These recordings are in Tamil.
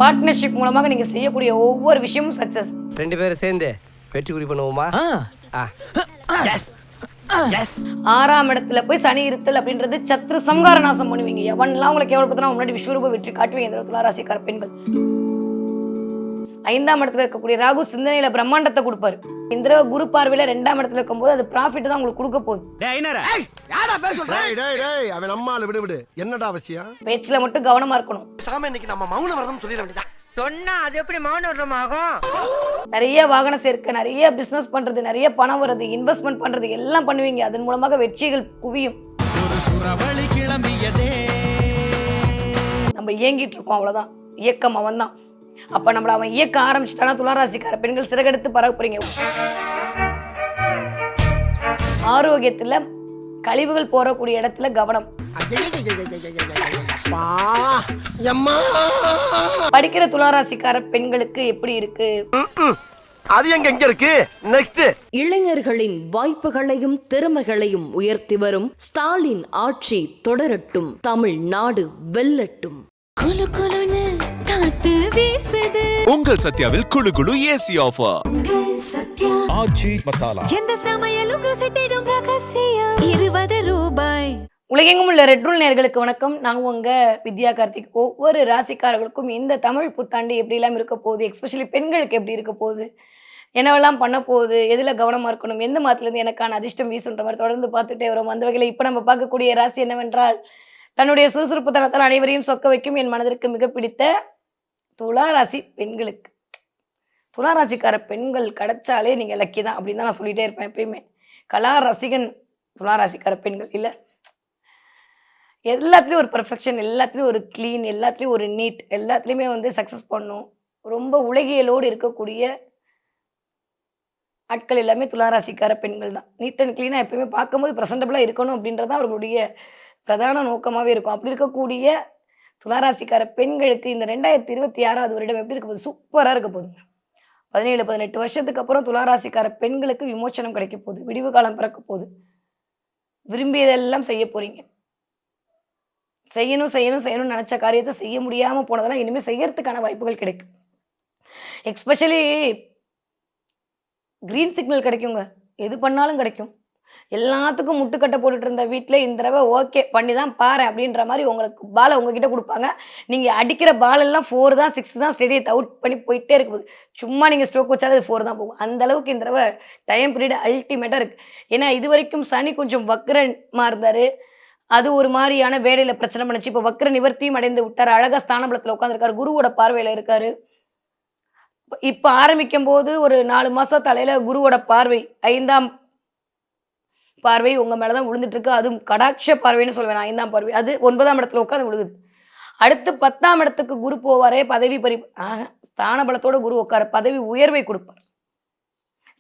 பார்ட்னர்ஷிப் மூலமாக நீங்க செய்யக்கூடிய ஒவ்வொரு விஷயமும் சக்சஸ். ரெண்டு பேரும் சேர்ந்து வெற்றி குறி பண்ணுவோமா? ஆறாம் இடத்துல போய் சனி இருத்தல் அப்படின்றது சத்ரு சம்ஹார நாசம் பண்ணுவீங்க. எவன்லாம் உங்களை கேவலப்படுத்தினா முன்னாடி விஸ்வரூப வெற்றி காட்டுவீங்க இந்த துலா ராசிக்கார பெண்கள். ஐந்தாம் இடத்துல இருக்கக்கூடிய ராகு சிந்தனையில பிரம்மாண்டத்தை கொடுப்பாரு. இந்த தடவை குரு பார்வையில ரெண்டாம் இடத்துல இருக்கும்போது அது ப்ராஃபிட் தான் உங்களுக்கு கொடுக்க போகுது. என்னடா அவசியம்? பேச்சுல மட்டும் கவனமா இருக்கணும். நம்ம மௌன விரதம் சொல்லிட வேண்டியதா? சொன்னா அது எப்படி மௌன விரதம் ஆகும்? நிறைய வாகன சேர்க்கை, நிறைய பிசினஸ் பண்றது, நிறைய பணம் வருது, இன்வெஸ்ட்மெண்ட் பண்றது எல்லாம் பண்ணுவீங்க. அதன் மூலமாக வெற்றிகள் குவியும். நம்ம இயங்கிட்டு இருக்கோம், அவ்வளவுதான். இயக்கம் அவன் தான். அப்ப நம்மள அவன் இயக்க ஆரம்பிச்சிட்டானா துளாராசிக்கார பெண்கள் சிறகெடுத்து பறக்க போறீங்க. ஆரோக்கியத்துல கழிவுகள் போறக்கூடிய இடத்துல கவனம். படிக்கிற துளாராசிக்கார பெண்களுக்கு எப்படி இருக்கு? அது எங்க இருக்கு? நெக்ஸ்ட். இளைஞர்களின் வாய்ப்புகளையும் திறமைகளையும் உயர்த்தி வரும் ஸ்டாலின் ஆட்சி தொடரட்டும், தமிழ்நாடு வெல்லட்டும். குளு குளுன்னு காத்து வீசுது. உங்கள் சத்யாவில் குளு குளு ஏசி ஆஃபர். சத்யா ஆச்சி மசாலா. எந்த சமையலும் ருசி தேடும் ரகசியம். 20 ரூபாய். உலகெங்கும் உள்ள ரெட் ரூல் நேயர்களுக்கு வணக்கம். நான் உங்க வித்யா கார்த்திக். ஒவ்வொரு ராசிக்காரர்களுக்கும் இந்த தமிழ் புத்தாண்டு எப்படி எல்லாம் இருக்க போகுது, எஸ்பெஷலி பெண்களுக்கு எப்படி இருக்க போகுது, என்னவெல்லாம் பண்ண போகுது, எதுல கவனமா இருக்கணும், எந்த மாதத்துல இருந்து எனக்கான அதிர்ஷ்டம் வீசுன்ற மாதிரி தொடர்ந்து பார்த்துட்டே வரும். அந்த வகையில் இப்ப நம்ம பார்க்கக்கூடிய ராசி என்னவென்றால், தன்னுடைய சுறுசுறுப்பு தனத்தால் அனைவரையும் சொக்க வைக்கும் என் மனதிற்கு மிக பிடித்த துளாராசி பெண்களுக்கு. துளாராசிக்கார பெண்கள் கிடைச்சாலே நீங்க லக்கி தான் அப்படின்னு தான் நான் சொல்லிட்டே இருப்பேன் எப்பயுமே. கலா ரசிகன் துளாராசிக்கார பெண்கள் இல்ல, எல்லாத்துலேயும் ஒரு பர்ஃபெக்ஷன், எல்லாத்துலேயும் ஒரு க்ளீன், எல்லாத்துலேயும் ஒரு நீட், எல்லாத்துலேயுமே வந்து சக்ஸஸ் பண்ணும். ரொம்ப உலகியலோடு இருக்கக்கூடிய ஆட்கள் எல்லாமே துளாராசிக்கார பெண்கள் தான். நீட் அண்ட் க்ளீனாக எப்பயுமே பார்க்கும்போது ப்ரெசன்டபுளாக இருக்கணும் அப்படின்றதான் அவர்களுடைய பிரதான நோக்கமாகவே இருக்கும். அப்படி இருக்கக்கூடிய துளாராசிக்கார பெண்களுக்கு இந்த 2026 வருடம் எப்படி இருக்க போகுது? சூப்பராக இருக்க போகுதுங்க. 17-18 வருஷத்துக்கு அப்புறம் துளாராசிக்கார பெண்களுக்கு விமோச்சனம் கிடைக்க போகுது, விடிவு காலம் பிறக்க போகுது. விரும்பியதெல்லாம் செய்ய போறீங்க. செய்யணும் செய்யணும் செய்யணும்னு நினைச்ச காரியத்தை செய்ய முடியாம போனதெல்லாம் இனிமேல் செய்யறதுக்கான வாய்ப்புகள் கிடைக்கும். எஸ்பெஷலி கிரீன் சிக்னல் கிடைக்குங்க. எது பண்ணாலும் கிடைக்கும். எல்லாத்துக்கும் முட்டுக்கட்டை போட்டுட்டு இருந்த வீட்டில் இந்த தடவை ஓகே பண்ணி தான் பாரு அப்படின்ற மாதிரி உங்களுக்கு பாலை உங்ககிட்ட கொடுப்பாங்க. நீங்கள் அடிக்கிற பால் எல்லாம் 4 தான் 6 தான் ஸ்டேடியத்தை அவுட் பண்ணி போயிட்டே இருக்குது. சும்மா நீங்கள் ஸ்ட்ரோக் வச்சாலும் அது 4 தான் போகும். அந்த அளவுக்கு இந்த தடவை டைம் பீரியட் அல்டிமேட்டாக இருக்குது. ஏன்னா இது வரைக்கும் சனி கொஞ்சம் வக்ரமாக இருந்தார். அது ஒரு மாதிரியான வேலையில் பிரச்சனை பண்ணுச்சு. இப்போ வக்ர நிவர்த்தியும் அடைந்து விட்டார். அழகாக ஸ்தானபலத்தில் உட்காந்துருக்காரு. குருவோட பார்வையில் இருக்காரு. இப்போ ஆரம்பிக்கும் போது ஒரு 4 மாதம் தலையில் குருவோட பார்வை 5ஆம் பார்வை உங்க மேலதான் விழுந்துட்டு இருக்கு. அதுவும் கடாட்ச பார்வைன்னு சொல்வேன். 5ஆம் பார்வை அது 9ஆம் இடத்துல உட்காந்து விழுகுது. அடுத்து 10ஆம் இடத்துக்கு குரு போவாரே, பதவி ஸ்தான பலத்தோட குரு உட்கார பதவி உயர்வை கொடுப்பார்.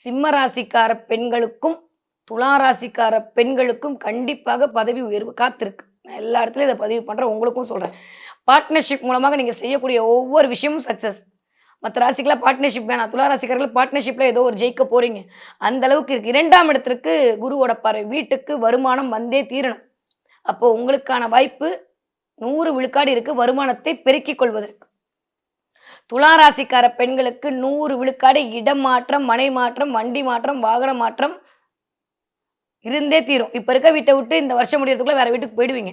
சிம்ம ராசிக்கார பெண்களுக்கும் துளாராசிக்கார பெண்களுக்கும் கண்டிப்பாக பதவி உயர்வு காத்திருக்கு. நான் எல்லா இடத்துலயும் இதை பதிவு பண்றேன், உங்களுக்கும் சொல்றேன். பார்ட்னர்ஷிப் மூலமாக நீங்க செய்யக்கூடிய ஒவ்வொரு விஷயமும் சக்சஸ். மற்ற ராசிக்கெல்லாம் பார்ட்னர்ஷிப் வேணாம், துளாராசிக்காரர்கள் பார்ட்னர்ஷிப்ல ஏதோ ஒரு ஜெயிக்க போறீங்க அந்த அளவுக்கு இருக்கு. 2ஆம் இடத்திற்கு குருவோட பார்வை, வீட்டுக்கு வருமானம் வந்தே தீரணும். அப்போ உங்களுக்கான வாய்ப்பு 100 விழுக்காடு இருக்கு வருமானத்தை பெருக்கிக் கொள்வதற்கு. துளாராசிக்கார பெண்களுக்கு 100 விழுக்காடு இடம் மாற்றம், மனை மாற்றம், வண்டி மாற்றம், வாகன மாற்றம் இருந்தே தீரும். இப்ப இருக்க வீட்டை விட்டு இந்த வருஷம் முடியறதுக்குள்ள வேற வீட்டுக்கு போயிடுவீங்க.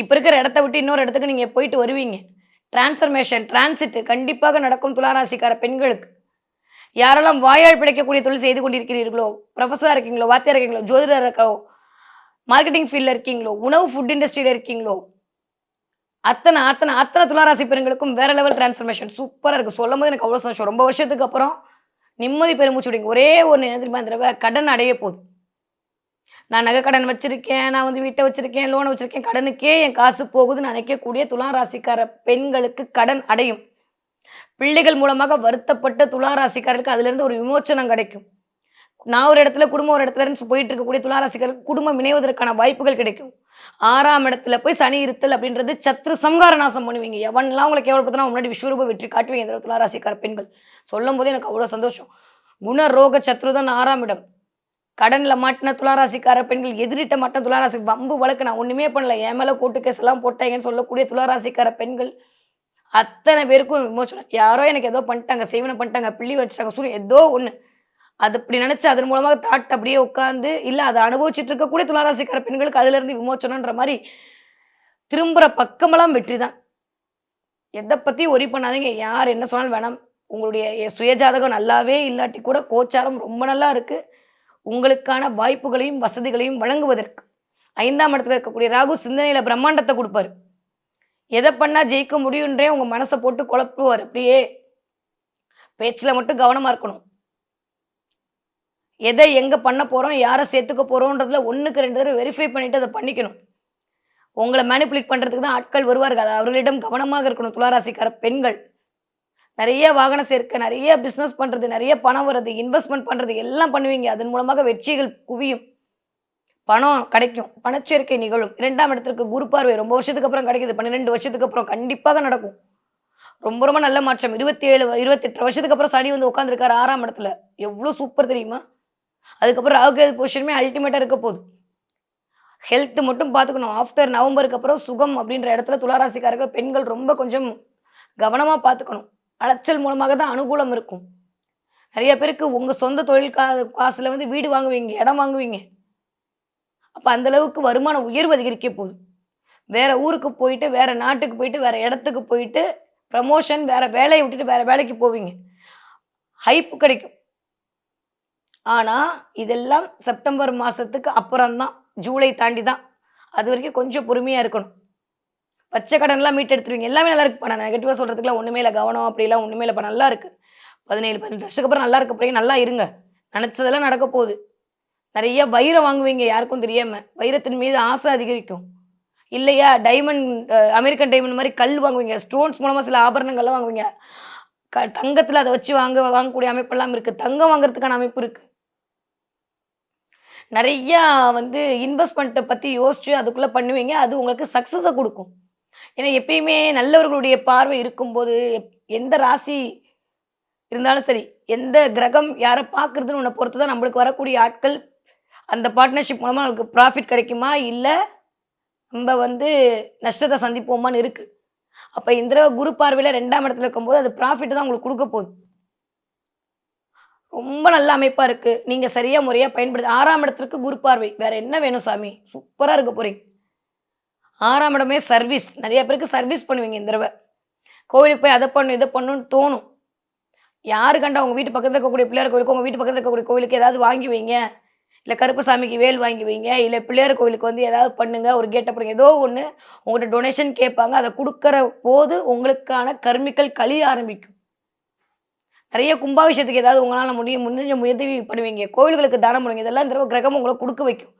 இப்ப இருக்கிற இடத்த விட்டு இன்னொரு இடத்துக்கு நீங்க போயிட்டு வருவீங்க. டிரான்ஸ்ஃபர்மேஷன், டிரான்சிட் கண்டிப்பாக நடக்கும் துளாராசிக்கார பெண்களுக்கு. யாரெல்லாம் வாயால் பிழைக்கக்கூடிய தொழில் செய்து கொண்டிருக்கிறீர்களோ, ப்ரொஃபஸராக இருக்கீங்களோ, வாத்தியார் இருக்கீங்களோ, ஜோதிடர் இருக்கோ, மார்க்கெட்டிங் ஃபீல்டில் இருக்கீங்களோ, உணவு ஃபுட் இண்டஸ்ட்ரியில் இருக்கீங்களோ, அத்தனை அத்தனை அத்தனை துளாராசி பெண்களுக்கும் வேற லெவல் டிரான்ஸ்ஃபர்மேஷன் சூப்பராக இருக்குது. சொல்லும் போது எனக்கு அவ்வளோ சந்தோஷம். ரொம்ப வருஷத்துக்கு அப்புறம் நிம்மதி பெருமூச்சு விடுங்க. ஒரே ஒரு நேரத்தில் தடவை கடன் அடைய போகுது. நான் நகை கடன் வச்சிருக்கேன், நான் வந்து வீட்டை வச்சிருக்கேன், லோனை வச்சிருக்கேன், கடனுக்கே என் காசு போகுதுன்னு நினைக்கக்கூடிய துளாராசிக்கார பெண்களுக்கு கடன் அடையும். பிள்ளைகள் மூலமாக வருத்தப்பட்ட துளாராசிக்காரர்களுக்கு அதுல இருந்து ஒரு விமோச்சனம் கிடைக்கும். நான் ஒரு இடத்துல குடும்பம் ஒரு இடத்துல இருந்து போயிட்டு இருக்கக்கூடிய துளாராசிக்காரருக்கு குடும்பம் இணைவதற்கான வாய்ப்புகள் கிடைக்கும். 6ஆம் இடத்துல போய் சனி இருத்தல் அப்படின்றது சத்ரு சம்ஹார நாசம் பண்ணுவீங்க. எவன்லாம் உங்களை கேவலப்படுத்தினா முன்னாடி விஸ்வரூப வெற்றி காட்டுவீங்க இந்த துளாராசிக்கார பெண்கள். சொல்லும் போதே எனக்கு அவ்வளோ சந்தோஷம். குண ரோக சத்ருதான் 6ஆம் இடம். கடன்ல மாட்டின துளாராசிக்கார பெண்கள், எதிரிட்ட மாட்டின துளாராசி, வம்பு வழக்கு நான் ஒண்ணுமே பண்ணல, என் மேல கோர்ட்டு கேஸ் எல்லாம் போட்டாங்கன்னு சொல்லக்கூடிய துளாராசிக்கார பெண்கள் அத்தனை பேருக்கும் விமோசனம். யாரோ எனக்கு ஏதோ பண்ணிட்டாங்க, செய்வன பண்ணிட்டாங்க, பிள்ளி வச்சுட்டாங்க, சூரிய ஏதோ ஒண்ணு. அது அப்படி நினைச்சு அதன் மூலமாக தாட் அப்படியே உட்கார்ந்து, இல்ல அத அனுபவிச்சுட்டு இருக்கக்கூடிய துளாராசிக்கார பெண்களுக்கு அதிலிருந்து விமோசனம்ன்ற மாரி திரும்புற பக்கமெல்லாம் வெற்றி தான். எத பத்தியும் ஒரி பண்ணாதீங்க. யார் என்ன சொன்னாலும் வேணாம். உங்களுடைய சுயஜாதகம் நல்லாவே இல்லாட்டி கூட கோச்சாரம் ரொம்ப நல்லா இருக்கு. உங்களுக்கான வாய்ப்புகளையும், வசதிகளையும் வழங்குவதற்கு. 5ஆம் இடத்துல இருக்கக்கூடிய ராகு சிந்தனையில பிரம்மாண்டத்த குடுப்பாரு. எத பண்ணா ஜெயிக்க முடியுன்றே உங்க மனச போட்டு குழப்புவாரு. அப்படியே பேச்சுல மட்டும் கவனமா இருக்கணும். எதை எங்க பண்ண போறோம், யாரை சேர்த்துக்க போறோம்ன்றதுல 1க்கு 2 தடவை வெரிஃபை பண்ணிட்டு அதை பண்ணிக்கணும். உங்கள மேனிபுலேட் பண்றதுக்கு தான் ஆட்கள் வருவார்கள். அவர்களிடம் கவனமாக இருக்கணும். துளாராசிக்கார பெண்கள் நிறைய வாகன சேர்க்கை, நிறைய பிசினஸ் பண்றது, நிறைய பணம் வர்றது, இன்வெஸ்ட்மெண்ட் பண்றது எல்லாம் பண்ணுவீங்க. அதன் மூலமாக வெற்றிகள் குவியும். பணம் கிடைக்கும். பணச்சேர்க்கை நிகழும். 2ஆம் இடத்திற்கு குரு பார்வை ரொம்ப வருஷத்துக்கு அப்புறம் கிடைக்குது. 12 வருஷத்துக்கு அப்புறம் கண்டிப்பாக நடக்கும். ரொம்ப ரொம்ப நல்ல மாற்றம். 27 28 வருஷத்துக்கு அப்புறம் சனி வந்து உட்கார்ந்துருக்காரு 6ஆம் இடத்துல. எவ்வளவு சூப்பர் தெரியுமா? அதுக்கப்புறம் ராகு பொசிஷனுமே அல்டிமேட்டா இருக்க போகுது. ஹெல்த் மட்டும் பார்த்துக்கணும். ஆஃப்டர் நவம்பருக்கு அப்புறம் சுகம் அப்படின்ற இடத்துல துளாராசிக்காரர்கள் பெண்கள் ரொம்ப கொஞ்சம் கவனமா பார்த்துக்கணும். அலைச்சல் மூலமாக தான் அனுகூலம் இருக்கும். நிறைய பேருக்கு உங்க சொந்த தொழில் காசுல வந்து வீடு வாங்குவீங்க, இடம் வாங்குவீங்க. அப்ப அந்த அளவுக்கு வருமான உயர்வு அதிகரிக்க போகுது. வேற ஊருக்கு போயிட்டு, வேற நாட்டுக்கு போயிட்டு, வேற இடத்துக்கு போயிட்டு ப்ரமோஷன், வேற வேலையை விட்டுட்டு வேற வேலைக்கு போவீங்க. ஹைப் கிடைக்கும். ஆனா இதெல்லாம் செப்டம்பர் மாசத்துக்கு அப்புறம் தான். ஜூலை தாண்டி தான். அது வரைக்கும் கொஞ்சம் பொறுமையா இருக்கணும். பச்சை கடன்லாம் மீட்டு எடுத்துருவீங்க. எல்லாமே நல்லா இருக்குப்பா. நான் நெகட்டிவா சொல்றதுக்குலாம் ஒண்ணுமே இல்லை. கவனம் அப்படிலாம் ஒண்ணுமே இல்லைப்பா. நல்லா இருக்கு. 17 18 வருஷத்துக்கு அப்புறம் நல்லா இருக்க போறீங்க. நல்லா இருங்க. நினைச்சதெல்லாம் நடக்க போகுது. நிறைய வைரம் வாங்குவீங்க யாருக்கும் தெரியாம. வைரத்தின் மீது ஆசை அதிகரிக்கும். இல்லையா டைமண்ட், அமெரிக்கன் டைமண்ட் மாதிரி கல் வாங்குவீங்க. ஸ்டோன்ஸ் மூலமா சில ஆபரணங்கள்லாம் வாங்குவீங்க. தங்கத்துல அதை வச்சு வாங்கக்கூடிய அமைப்பெல்லாம் இருக்கு. தங்கம் வாங்குறதுக்கான அமைப்பு இருக்கு. நிறைய வந்து இன்வெஸ்ட்மெண்ட்டை பத்தி யோசிச்சு அதுக்குள்ள பண்ணுவீங்க. அது உங்களுக்கு சக்சஸை கொடுக்கும். ஏன்னா எப்பயுமே நல்லவர்களுடைய பார்வை இருக்கும்போது எந்த ராசி இருந்தாலும் சரி, எந்த கிரகம் யாரை பார்க்குறதுன்னு உன்னை பொறுத்து தான் நம்மளுக்கு வரக்கூடிய ஆட்கள் அந்த பார்ட்னர்ஷிப் மூலமா நமக்கு ப்ராஃபிட் கிடைக்குமா, இல்லை நம்ம வந்து நஷ்டத்தை சந்திப்போமான்னு இருக்கு. அப்போ இந்த தடவை குரு பார்வையில் 2ஆம் இடத்துல இருக்கும்போது அது ப்ராஃபிட் தான் உங்களுக்கு கொடுக்க போகுது. ரொம்ப நல்ல அமைப்பா இருக்கு. நீங்க சரியா முறையா பயன்படுத்தி 6ஆம் இடத்திற்கு குரு பார்வை. வேற என்ன வேணும் சாமி? சூப்பரா இருக்க போறீங்க. 6ஆம் இடமே சர்வீஸ். நிறைய பேருக்கு சர்வீஸ் பண்ணுவீங்க இந்த தடவை. கோவிலுக்கு போய் அதை பண்ணும் இதை பண்ணுன்னு தோணும். யாரு கண்டா உங்க வீட்டு பக்கத்துல இருக்கக்கூடிய பிள்ளையார் கோவிலுக்கு, உங்க வீட்டு பக்கத்துல இருக்கக்கூடிய கோவிலுக்கு ஏதாவது வாங்கி வைங்க. இல்லை கருப்பு சாமிக்கு வேல் வாங்கி வைங்க. இல்லை பிள்ளையார் கோவிலுக்கு வந்து ஏதாவது பண்ணுங்க, ஒரு கேட்டை பண்ணுங்க, ஏதோ ஒன்று உங்கள்கிட்ட டொனேஷன் கேட்பாங்க. அதை கொடுக்குற போது உங்களுக்கான கர்மிக்கல் கழிய ஆரம்பிக்கும். நிறைய கும்பாபிஷேகத்துக்கு ஏதாவது உங்களால் முடிஞ்ச உதவி பண்ணுவீங்க. கோவில்களுக்கு தானம் பண்ணுவீங்க. இதெல்லாம் இந்த தடவை கிரகம் உங்களை கொடுக்க வைக்கும்.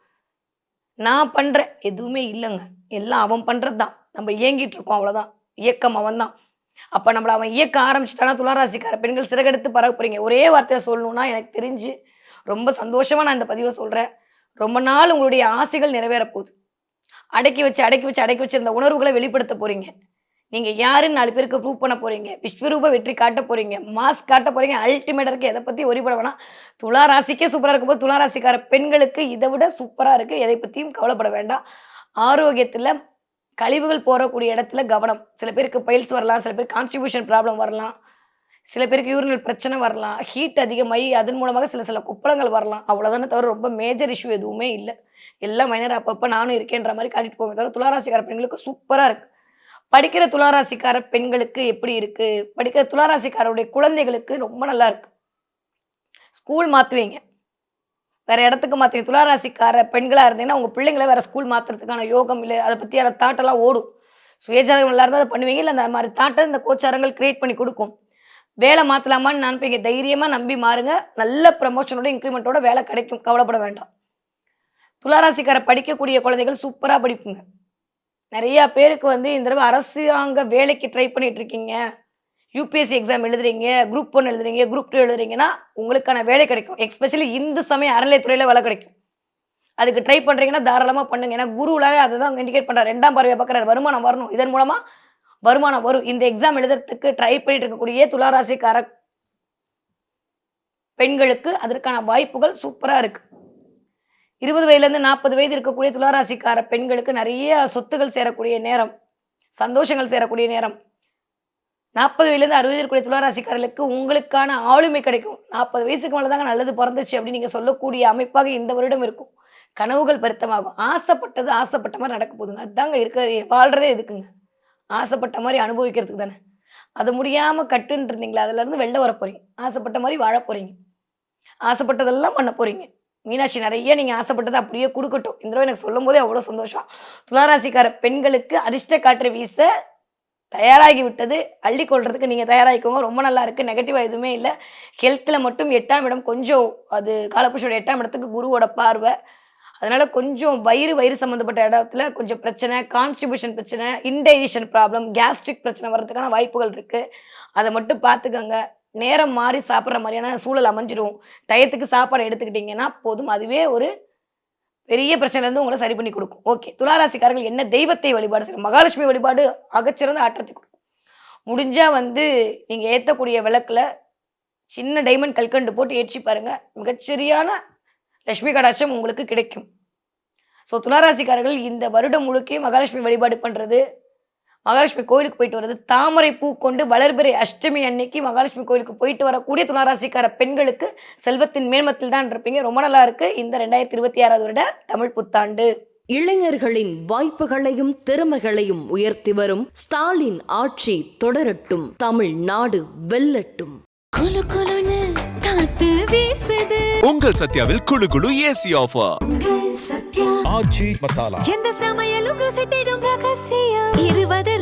நான் பண்ணுறேன் எதுவுமே இல்லைங்க. எல்லாம் அவன் பண்ணுறது தான். நம்ம இயங்கிட்டு இருக்கோம், அவ்வளோதான். இயக்கம் அவன் தான். அப்போ நம்மளை அவன் இயக்க ஆரம்பிச்சிட்டானா துளாராசிக்கார பெண்கள் சிறகெடுத்து பறக்க போறீங்க. ஒரே வார்த்தையை சொல்லணும்னா எனக்கு தெரிஞ்சு ரொம்ப சந்தோஷமா நான் இந்த பதிவை சொல்றேன். ரொம்ப நாள் உங்களுடைய ஆசைகள் நிறைவேற போகுது. அடக்கி வச்சு இந்த உணர்வுகளை வெளிப்படுத்த போறீங்க. நீங்க யாருன்னு 4 பேருக்கு ப்ரூவ் பண்ண போறீங்க. விஸ்வரூப வெற்றி காட்ட போறீங்க. மாஸ் காட்ட போறீங்க. அல்டிமேட்டா இருக்கு. எதை பத்தி ஒரிபட வேணாம். துலா ராசிக்கே சூப்பரா இருக்கும்போது துலா ராசிக்கார பெண்களுக்கு இதை விட சூப்பரா இருக்கு. எதை பத்தியும் கவலைப்பட வேண்டாம். ஆரோக்கியத்துல கழிவுகள் போறக்கூடிய இடத்துல கவனம். சில பேருக்கு பைல்ஸ் வரலாம், சில பேருக்கு கான்ஸ்டிபியூஷன் ப்ராப்ளம் வரலாம், சில பேருக்கு யூரினல் பிரச்சனை வரலாம், ஹீட் அதிகமாகி அதன் மூலமாக சில கொப்பளங்கள் வரலாம். அவ்வளோதானே தவிர ரொம்ப மேஜர் இஷ்யூ எதுவுமே இல்லை. எல்லாம் மைனர். அப்பப்போ நானும் இருக்கேன்ற மாதிரி காட்டிட்டு போவேன் தவிர துளாராசிக்கார பெண்களுக்கு சூப்பராக இருக்கு. படிக்கிற துளாராசிக்கார பெண்களுக்கு எப்படி இருக்கு? படிக்கிற துளாராசிக்காரருடைய குழந்தைகளுக்கு ரொம்ப நல்லா இருக்கு. ஸ்கூல் மாற்றுவீங்க, வேற இடத்துக்கு மாற்றுவீங்க. துளாராசிக்கார பெண்களாக இருந்தீங்கன்னா உங்கள் பிள்ளைங்களை வேற ஸ்கூல் மாற்றுறதுக்கான யோகம் இல்லை. அதை பற்றி அந்த தாட்டெல்லாம் ஓடும். சுயஜாதகம் நல்லா இருந்தால் அதை பண்ணுவீங்க. இல்லை அந்த மாதிரி தாட்டை இந்த கோச்சாரங்கள் கிரியேட் பண்ணி கொடுக்கும். வேலை மாற்றலாமான்னு நினைப்பீங்க. தைரியமாக நம்பி மாறுங்க. நல்ல ப்ரமோஷனோட இன்க்ரிமெண்ட்டோட வேலை கிடைக்கும். கவலைப்பட வேண்டாம். துளாராசிக்கார படிக்கக்கூடிய குழந்தைகள் சூப்பராக படிப்புங்க. நிறையா பேருக்கு வந்து இந்த தடவை அரசாங்க வேலைக்கு ட்ரை பண்ணிட்டு இருக்கீங்க. யூபிஎஸ்சி எக்ஸாம் எழுதுறீங்க, குரூப் 1 எழுதுறீங்க, குரூப் 2 எழுதுறீங்கன்னா உங்களுக்கான வேலை கிடைக்கும். எஸ்பெஷலி இந்து சமயம் அறநிலையத்துறையில் வேலை கிடைக்கும். அதுக்கு ட்ரை பண்ணுறீங்கன்னா தாராளமாக பண்ணுங்க. ஏன்னா குருவிலாவே அதை தான் இண்டிகேட் பண்ணுறாரு. 2ஆம் பார்வையை பார்க்குறாரு. வருமானம் வரணும். இதன் மூலமாக வருமானம் வரும். இந்த எக்ஸாம் எழுதுறதுக்கு ட்ரை பண்ணிட்டு இருக்கக்கூடிய துளாராசிக்கார பெண்களுக்கு அதற்கான வாய்ப்புகள் சூப்பராக இருக்கு. 20 வயதுலேருந்து 40 வயது இருக்கக்கூடிய துளாராசிக்கார பெண்களுக்கு நிறைய சொத்துகள் சேரக்கூடிய நேரம், சந்தோஷங்கள் சேரக்கூடிய நேரம். 40 வயதுலேருந்து 60 இருக்கக்கூடிய துளாராசிக்காரர்களுக்கு உங்களுக்கான ஆளுமை கிடைக்கும். 40 வயசுக்கு மேலே தாங்க நல்லது பிறந்துச்சு அப்படின்னு நீங்கள் சொல்லக்கூடிய அமைப்பாக இந்த வருடம் இருக்கும். கனவுகள் பருத்தமாகும். ஆசைப்பட்டது ஆசைப்பட்ட மாதிரி நடக்க போகுதுங்க. அதுதாங்க இருக்க வாழ்றதே எதுக்குங்க? ஆசைப்பட்ட மாதிரி அனுபவிக்கிறதுக்கு தானே. அது முடியாமல் கட்டுன்னு இருந்தீங்களா, அதுலேருந்து வெளில வர போகிறீங்க. ஆசைப்பட்ட மாதிரி வாழ போகிறீங்க. ஆசைப்பட்டதெல்லாம் பண்ண போகிறீங்க. மீனாட்சி நிறைய நீங்கள் ஆசைப்பட்டதை அப்படியே கொடுக்கட்டும். இந்த தடவை எனக்கு சொல்லும் போதே அவ்வளோ சந்தோஷம். துளாராசிக்கார பெண்களுக்கு அதிர்ஷ்ட காற்று வீச தயாராகி விட்டது. அள்ளி கொள்றதுக்கு நீங்கள் தயாராகிக்கோங்க. ரொம்ப நல்லா இருக்குது. நெகட்டிவாக எதுவுமே இல்லை. ஹெல்த்தில் மட்டும் 8ஆம் இடம் கொஞ்சம், அது காலபுருஷோட 8ஆம் இடத்துக்கு குருவோட பார்வை. அதனால் கொஞ்சம் வயிறு சம்மந்தப்பட்ட இடத்துல கொஞ்சம் பிரச்சனை, கான்ஸ்டிபியூஷன் பிரச்சனை, இன்டைஜஷன் ப்ராப்ளம், கேஸ்ட்ரிக் பிரச்சனை வர்றதுக்கான வாய்ப்புகள் இருக்குது. அதை மட்டும் பார்த்துக்கோங்க. நேரம் மாறி சாப்பிட்ற மாதிரியான சூழல் அமைஞ்சிடும். டயத்துக்கு சாப்பாடு எடுத்துக்கிட்டிங்கன்னா போதும். அதுவே ஒரு பெரிய பிரச்சனைலேருந்து உங்களை சரி பண்ணி கொடுக்கும். ஓகே, துளாராசிக்காரர்கள் என்ன தெய்வத்தை வழிபாடு செய்யணும்? மகாலட்சுமி வழிபாடு அகச்சிறந்த ஆற்றத்தை கொடுக்கும். முடிஞ்சால் நீங்கள் ஏற்றக்கூடிய விளக்கில் சின்ன டைமண்ட் கல்கண்டு போட்டு ஏற்றி பாருங்கள். மிகச்சரியான லட்சுமி கடாட்சம் உங்களுக்கு கிடைக்கும். ஸோ துளாராசிக்காரர்கள் இந்த வருடம் முழுக்க மகாலட்சுமி வழிபாடு பண்ணுறது, மகாலட்சுமி கோயிலுக்கு போயிட்டு வர்றது, தாமரை பூ கொண்டு வளர்பிறை அஷ்டமி அன்னைக்கு மகாலட்சுமி கோயிலுக்கு போயிட்டு வரக்கூடிய துளாராசிக்கார பெண்களுக்கு செல்வத்தின் மேன்மத்தில் தான் இருப்பீங்க. ரொம்ப நல்லா இருக்கு இந்த 2026 வருட தமிழ் புத்தாண்டு. இளைஞர்களின் வாய்ப்புகளையும் திறமைகளையும் உயர்த்தி வரும் ஸ்டாலின் ஆட்சி தொடரட்டும். தமிழ்நாடு வெல்லட்டும். குலு குலுன்னு காத்து வீசுது. உங்கள் சத்யாவில் குளு குளு ஏசி ஆஃபர். சத்யா ஆச்சி மசாலா. எந்த சமையலும் ருசி தேடும் ரகசியம். 20